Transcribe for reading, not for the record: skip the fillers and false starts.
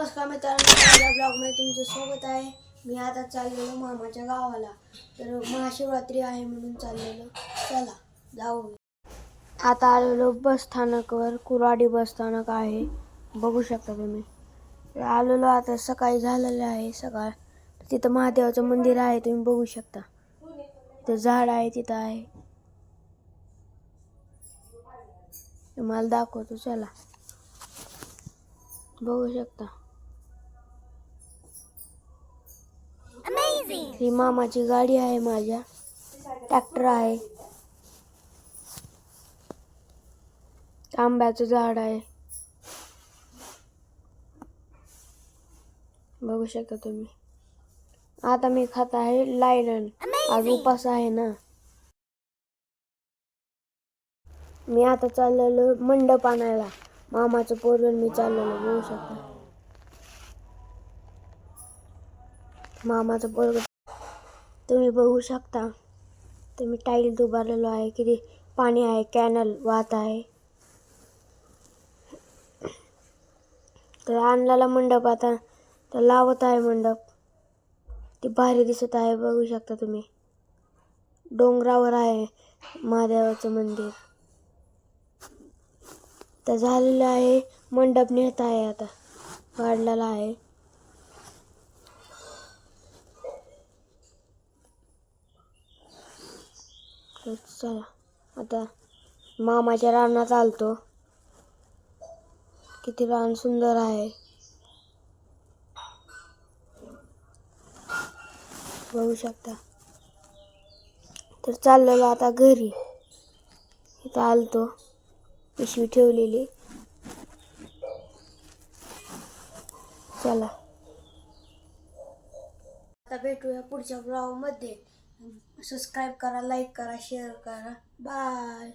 नमस्कार मित्रांनो, माझ्या ब्लॉगमध्ये तुमचं स्वागत आहे. मी आता चाललेलो मामाच्या गावाला. तर महाशिवरात्री आहे म्हणून चाललेलो. चला जाऊ. आता आलेलो बस स्थानकावर. कुराडी बस स्थानक आहे, बघू शकता तुम्ही. आलेलो आता, सकाळी झालेलं आहे सकाळ. तिथं महादेवाचं मंदिर आहे, तुम्ही बघू शकता. ते झाड आहे तिथं आहे, तुम्हाला दाखवतो. चला बघू शकता. ही मामाची गाडी आहे, माझ्या ट्रॅक्टर आहे, आंब्याचं झाड आहे, बघू शकता तुम्ही. आता मी खात आहे लायलन. आज उपास आहे ना. मी आता चाललेलो मंडप आणायला. मामाचं पोरगं मी चाललेलो, बघू शकता. मामाचं पोरगं तुम्ही बघू शकता. तुम्ही टाईल उभारलेलो आहे, किती पाणी आहे, कॅनल वाहत आहे. तर आणलेला मंडप आता तर लावत आहे मंडप. ते भारी दिसत आहे, बघू शकता तुम्ही. डोंगरावर आहे महादेवाचं मंदिर. तर झालेलं आहे, मंडप नेत आहे आता, काढलेला आहे. तर चला आता मामाच्या रानात आलतो. किती रान सुंदर आहे, बघू शकता. तर चाललेलो आता घरी. इथं आलतो, पिशवी ठेवलेली. चला आता भेटूया पुढच्या ब्लॉगमध्ये. सबस्क्राईब करा, लाईक करा, शेअर करा. बाय.